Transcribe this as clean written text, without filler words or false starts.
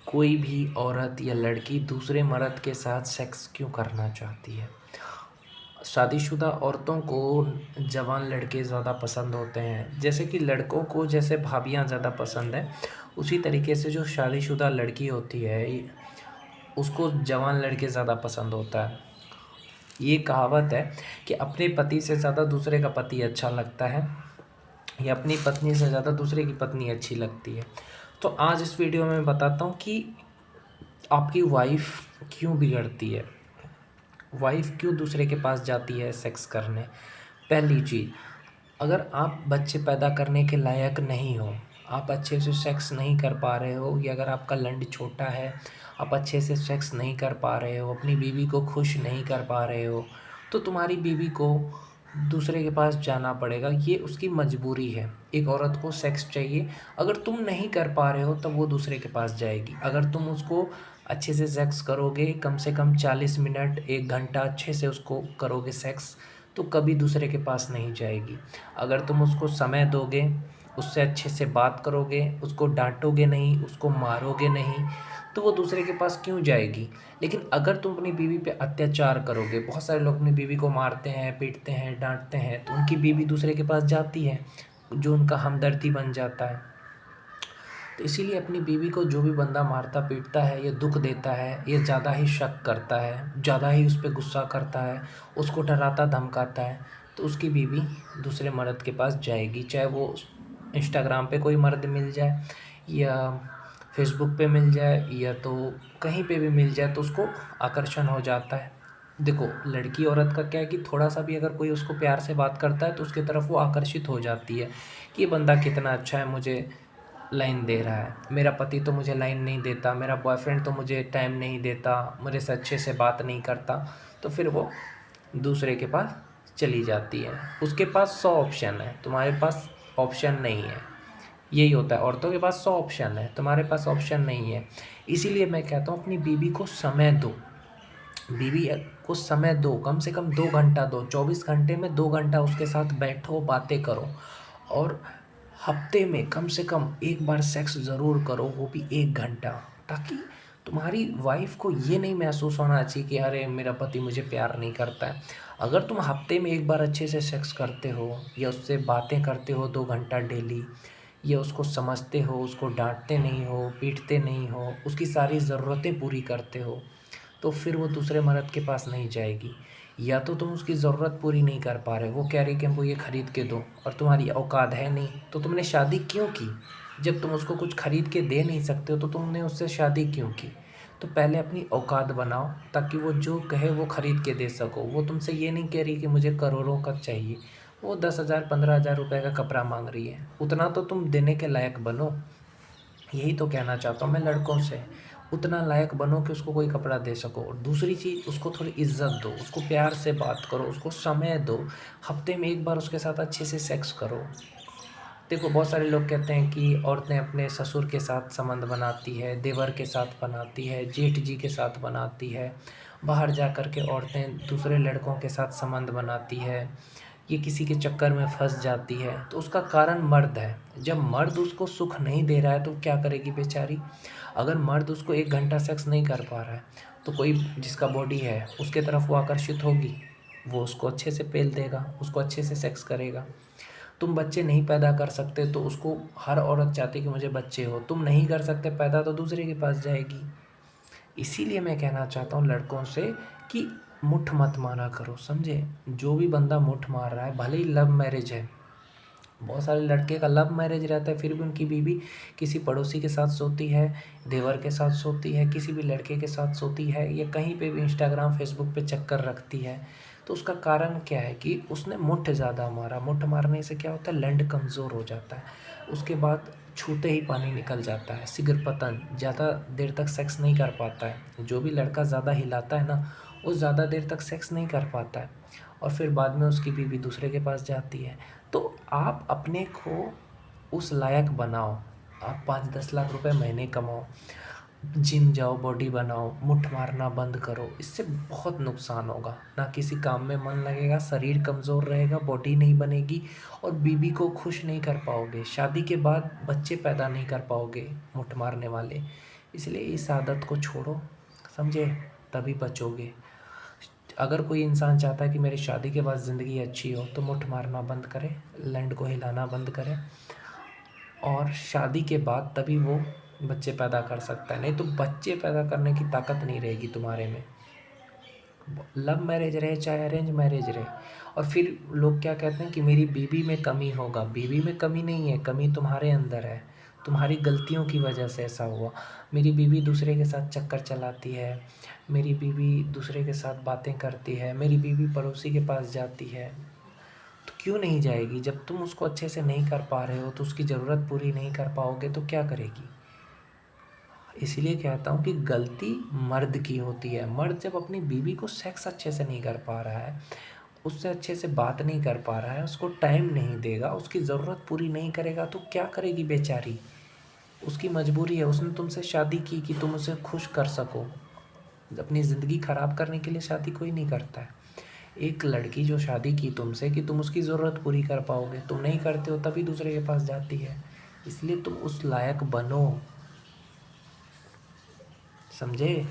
कोई भी औरत या लड़की दूसरे मर्द के साथ सेक्स क्यों करना चाहती है? शादीशुदा औरतों को जवान लड़के ज़्यादा पसंद होते हैं। जैसे कि लड़कों को जैसे भाभियाँ ज़्यादा पसंद है, उसी तरीके से जो शादीशुदा लड़की होती है उसको जवान लड़के ज़्यादा पसंद होता है। ये कहावत है कि अपने पति से ज़्यादा दूसरे का पति अच्छा लगता है या अपनी पत्नी से ज़्यादा दूसरे की पत्नी अच्छी लगती है। तो आज इस वीडियो में मैं बताता हूँ कि आपकी वाइफ़ क्यों बिगड़ती है, वाइफ़ क्यों दूसरे के पास जाती है सेक्स करने। पहली चीज़, अगर आप बच्चे पैदा करने के लायक नहीं हो, आप अच्छे से सेक्स नहीं कर पा रहे हो या अगर आपका लंड छोटा है, आप अच्छे से सेक्स नहीं कर पा रहे हो, अपनी बीवी को खुश नहीं कर पा रहे हो, तो तुम्हारी बीवी को दूसरे के पास जाना पड़ेगा। ये उसकी मजबूरी है। एक औरत को सेक्स चाहिए, अगर तुम नहीं कर पा रहे हो तब वो दूसरे के पास जाएगी। अगर तुम उसको अच्छे से सेक्स करोगे, कम से कम 40 मिनट 1 घंटा अच्छे से उसको करोगे सेक्स, तो कभी दूसरे के पास नहीं जाएगी। अगर तुम उसको समय दोगे, उससे अच्छे से बात करोगे, उसको डाँटोगे नहीं, उसको मारोगे नहीं, तो वो दूसरे के पास क्यों जाएगी? लेकिन अगर तुम अपनी बीवी पे अत्याचार करोगे, बहुत सारे लोग अपनी बीवी को मारते हैं, पीटते हैं, डाँटते हैं, तो उनकी बीवी दूसरे के पास जाती है, जो उनका हमदर्दी बन जाता है। तो इसीलिए अपनी बीवी को जो भी बंदा मारता पीटता है या दुख देता है या ज़्यादा ही शक करता है, ज़्यादा ही उस पे गुस्सा करता है, उसको डराता धमकाता है, तो उसकी बीवी दूसरे मर्द के पास जाएगी। चाहे वो इंस्टाग्राम पे कोई मर्द मिल जाए या फेसबुक पे मिल जाए या तो कहीं पे भी मिल जाए, तो उसको आकर्षण हो जाता है। देखो, लड़की औरत का क्या है कि थोड़ा-सा भी अगर कोई उसको प्यार से बात करता है तो उसकी तरफ वो आकर्षित हो जाती है कि ये बंदा कितना अच्छा है, मुझे लाइन दे रहा है। मेरा पति तो मुझे लाइन नहीं देता, मेरा बॉयफ्रेंड तो मुझे टाइम नहीं देता, मेरे से अच्छे से बात नहीं करता, तो फिर वो दूसरे के पास चली जाती है। उसके पास 100 ऑप्शन है, तुम्हारे पास ऑप्शन नहीं है। यही होता है, औरतों के पास 100 ऑप्शन है, तुम्हारे पास ऑप्शन नहीं है। इसीलिए मैं कहता हूँ अपनी बीवी को समय दो। बीवी को समय दो, कम से कम 2 घंटा दो, 24 घंटे में 2 घंटा उसके साथ बैठो, बातें करो और हफ्ते में कम से कम एक बार सेक्स ज़रूर करो, वो भी 1 घंटा, ताकि तुम्हारी वाइफ़ को ये नहीं महसूस होना चाहिए कि अरे मेरा पति मुझे प्यार नहीं करता है। अगर तुम हफ्ते में एक बार अच्छे से सेक्स करते हो या उससे बातें करते हो 2 घंटा डेली या उसको समझते हो, उसको डाँटते नहीं हो, पीटते नहीं हो, उसकी सारी ज़रूरतें पूरी करते हो, तो फिर वो दूसरे मर्द के पास नहीं जाएगी। या तो तुम उसकी ज़रूरत पूरी नहीं कर पा रहे हो, वो कह रही कि हमको ये खरीद के दो और तुम्हारी औकात है नहीं, तो तुमने शादी क्यों की? जब तुम उसको कुछ खरीद के दे नहीं सकते हो तो तुमने उससे शादी क्यों की? तो पहले अपनी औकात बनाओ ताकि वो जो कहे वो खरीद के दे सको। वो तुमसे ये नहीं कह रही कि मुझे करोड़ों का चाहिए, वो 10,000 15,000 रुपए का कपड़ा मांग रही है, उतना तो तुम देने के लायक बनो। यही तो कहना चाहता हूँ मैं लड़कों से, उतना लायक बनो कि उसको कोई कपड़ा दे सको। और दूसरी चीज़, उसको थोड़ी इज़्ज़त दो, उसको प्यार से बात करो, उसको समय दो, हफ्ते में एक बार उसके साथ अच्छे से सेक्स करो। देखो, बहुत सारे लोग कहते हैं कि औरतें अपने ससुर के साथ संबंध बनाती है, देवर के साथ बनाती है, जेठ जी के साथ बनाती है, बाहर जा कर के औरतें दूसरे लड़कों के साथ संबंध बनाती है, ये किसी के चक्कर में फँस जाती है, तो उसका कारण मर्द है। जब मर्द उसको सुख नहीं दे रहा है तो क्या करेगी बेचारी? अगर मर्द उसको 1 घंटा सेक्स नहीं कर पा रहा है, तो कोई जिसका बॉडी है उसके तरफ वो आकर्षित होगी, वो उसको अच्छे से पेल देगा, उसको अच्छे से सेक्स करेगा। तुम बच्चे नहीं पैदा कर सकते तो उसको, हर औरत चाहती है कि मुझे बच्चे हो, तुम नहीं कर सकते पैदा तो दूसरे के पास जाएगी। इसीलिए मैं कहना चाहता हूँ लड़कों से कि मुठ मत मारा करो, समझे? जो भी बंदा मुठ मार रहा है, भले ही लव मैरिज है, बहुत सारे लड़के का लव मैरिज रहता है फिर भी उनकी बीवी किसी पड़ोसी के साथ सोती है, देवर के साथ सोती है, किसी भी लड़के के साथ सोती है या कहीं पे भी इंस्टाग्राम फेसबुक पे चक्कर रखती है। तो उसका कारण क्या है कि उसने मुठ ज़्यादा मारा। मुठ मारने से क्या होता है, लंड कमज़ोर हो जाता है, उसके बाद छूते ही पानी निकल जाता है, शीघ्र पतन, ज़्यादा देर तक सेक्स नहीं कर पाता है। जो भी लड़का ज़्यादा हिलाता है ना, वो ज़्यादा देर तक सेक्स नहीं कर पाता है और फिर बाद में उसकी बीवी दूसरे के पास जाती है। तो आप अपने को उस लायक बनाओ, आप 5-10 लाख रुपए महीने कमाओ, जिम जाओ, बॉडी बनाओ, मुट्ठ मारना बंद करो, इससे बहुत नुकसान होगा। ना किसी काम में मन लगेगा, शरीर कमज़ोर रहेगा, बॉडी नहीं बनेगी और बीवी को खुश नहीं कर पाओगे। शादी के बाद बच्चे पैदा नहीं कर पाओगे मुट्ठ मारने वाले। इसलिए इस आदत को छोड़ो, समझे, तभी बचोगे। अगर कोई इंसान चाहता है कि मेरी शादी के बाद ज़िंदगी अच्छी हो तो मुट्ठ मारना बंद करे, लैंड को हिलाना बंद करे, और शादी के बाद तभी वो बच्चे पैदा कर सकता है। नहीं तो बच्चे पैदा करने की ताकत नहीं रहेगी तुम्हारे में। लव मैरिज रहे चाहे अरेंज मैरिज रहे। और फिर लोग क्या कहते हैं कि मेरी बीवी में कमी होगा। बीवी में कमी नहीं है, कमी तुम्हारे अंदर है, तुम्हारी गलतियों की वजह से ऐसा हुआ। मेरी बीवी दूसरे के साथ चक्कर चलाती है, मेरी बीवी दूसरे के साथ बातें करती है, मेरी बीवी पड़ोसी के पास जाती है। तो क्यों नहीं जाएगी? जब तुम उसको अच्छे से नहीं कर पा रहे हो तो उसकी ज़रूरत पूरी नहीं कर पाओगे तो क्या करेगी? इसीलिए कहता हूँ कि गलती मर्द की होती है। मर्द जब अपनी बीवी को सेक्स अच्छे से नहीं कर पा रहा है, उससे अच्छे से बात नहीं कर पा रहा है, उसको टाइम नहीं देगा, उसकी ज़रूरत पूरी नहीं करेगा तो क्या करेगी बेचारी? उसकी मजबूरी है, उसने तुमसे शादी की कि तुम उसे खुश कर सको। अपनी ज़िंदगी ख़राब करने के लिए शादी कोई नहीं करता है। एक लड़की जो शादी की तुमसे कि तुम उसकी ज़रूरत पूरी कर पाओगे, तुम नहीं करते हो तभी दूसरे के पास जाती है। इसलिए तुम उस लायक बनो, समझे?